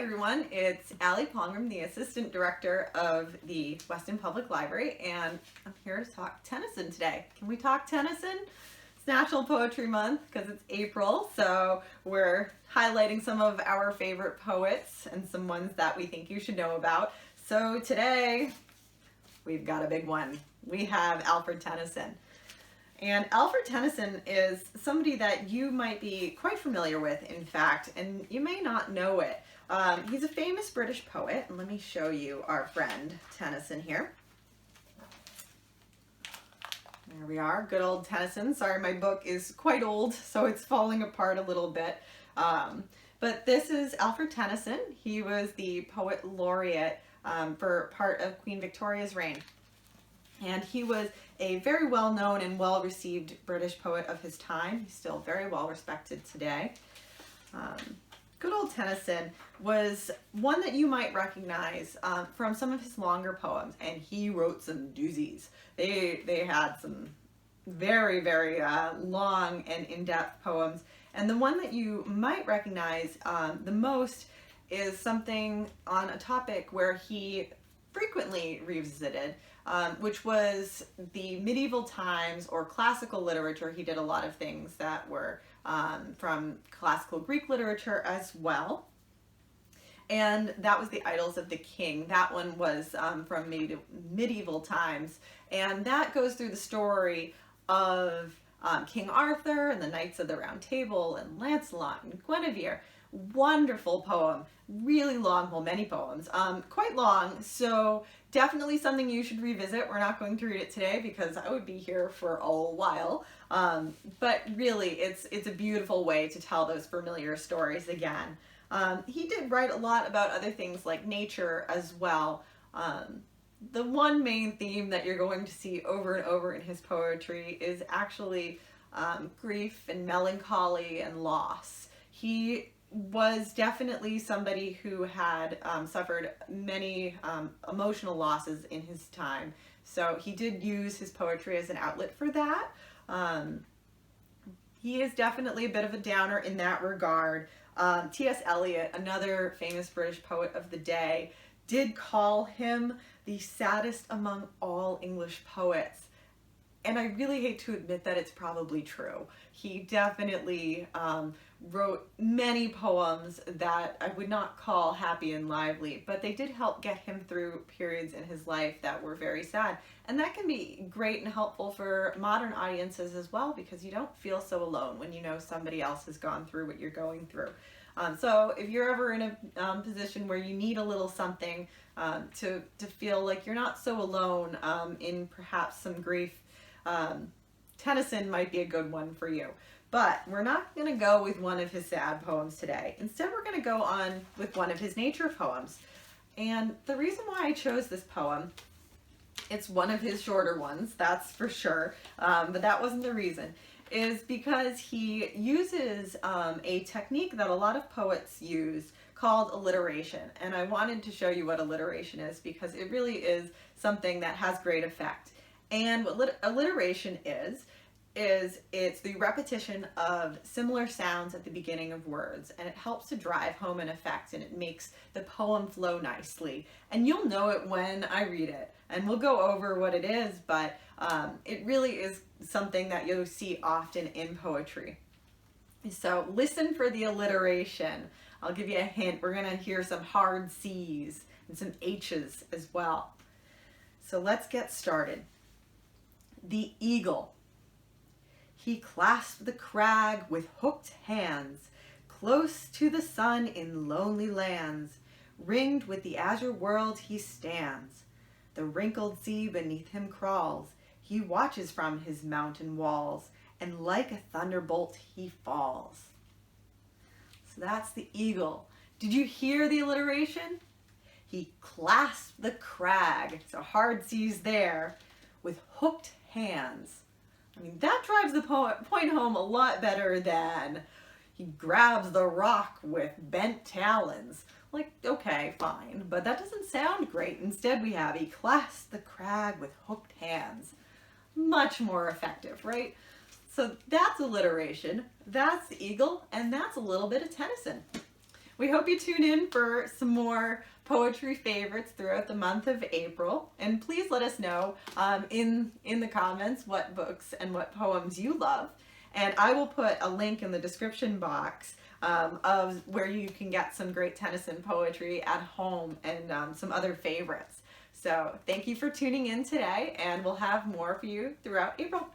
everyone, it's Allie Palmgren, the Assistant Director of the Weston Public Library, and I'm here to talk Tennyson today. Can we talk Tennyson? It's National Poetry Month because it's April, so we're highlighting some of our favorite poets and some ones that we think you should know about. So today, we've got a big one. We have Alfred Tennyson. And Alfred Tennyson is somebody that you might be quite familiar with, in fact, and you may not know it. He's a famous British poet, and let me show you our friend Tennyson here. There we are, good old Tennyson. Sorry, my book is quite old, so it's falling apart a little bit. But this is Alfred Tennyson. He was the poet laureate for part of Queen Victoria's reign. And he was a very well-known and well-received British poet of his time. He's still very well-respected today. Good old Tennyson was one that you might recognize from some of his longer poems, and he wrote some doozies. They had some very, very long and in-depth poems, and the one that you might recognize the most is something on a topic where he frequently revisited, which was the medieval times or classical literature. He did a lot of things that were from classical Greek literature as well. And that was the Idylls of the King. That one was from medieval times. And that goes through the story of King Arthur and the Knights of the Round Table and Lancelot and Guinevere. Wonderful poem, really long, well, many poems, quite long, so definitely something you should revisit. We're not going to read it today because I would be here for a while, but really it's a beautiful way to tell those familiar stories again. He did write a lot about other things like nature as well. The one main theme that you're going to see over and over in his poetry is actually grief and melancholy and loss. He was definitely somebody who had suffered many emotional losses in his time. So he did use his poetry as an outlet for that. He is definitely a bit of a downer in that regard. T.S. Eliot, another famous British poet of the day, did call him the saddest among all English poets. And I really hate to admit that it's probably true. He definitely wrote many poems that I would not call happy and lively, but they did help get him through periods in his life that were very sad. And that can be great and helpful for modern audiences as well, because you don't feel so alone when you know somebody else has gone through what you're going through. So if you're ever in a position where you need a little something to feel like you're not so alone in perhaps some grief, Tennyson might be a good one for you. But we're not going to go with one of his sad poems today. Instead, we're going to go on with one of his nature poems. And the reason why I chose this poem, it's one of his shorter ones, that's for sure, but that wasn't the reason, is because he uses a technique that a lot of poets use called alliteration. And I wanted to show you what alliteration is because it really is something that has great effect. And what alliteration is it's the repetition of similar sounds at the beginning of words, and it helps to drive home an effect, and it makes the poem flow nicely. And you'll know it when I read it, and we'll go over what it is, but it really is something that you'll see often in poetry. So listen for the alliteration. I'll give you a hint. We're going to hear some hard C's and some H's as well. So let's get started. The eagle. He clasped the crag with hooked hands, close to the sun in lonely lands. Ringed with the azure world he stands. The wrinkled sea beneath him crawls. He watches from his mountain walls, and like a thunderbolt he falls. So that's the eagle. Did you hear the alliteration? He clasped the crag, so hard C's there, with hooked hands. I mean, that drives the point home a lot better than he grabs the rock with bent talons. Like, okay, fine, but that doesn't sound great. Instead we have he clasped the crag with hooked hands. Much more effective, right? So that's alliteration, that's the eagle, and that's a little bit of Tennyson. We hope you tune in for some more poetry favorites throughout the month of April. And please let us know in the comments what books and what poems you love. And I will put a link in the description box of where you can get some great Tennyson poetry at home and some other favorites. So thank you for tuning in today, and we'll have more for you throughout April.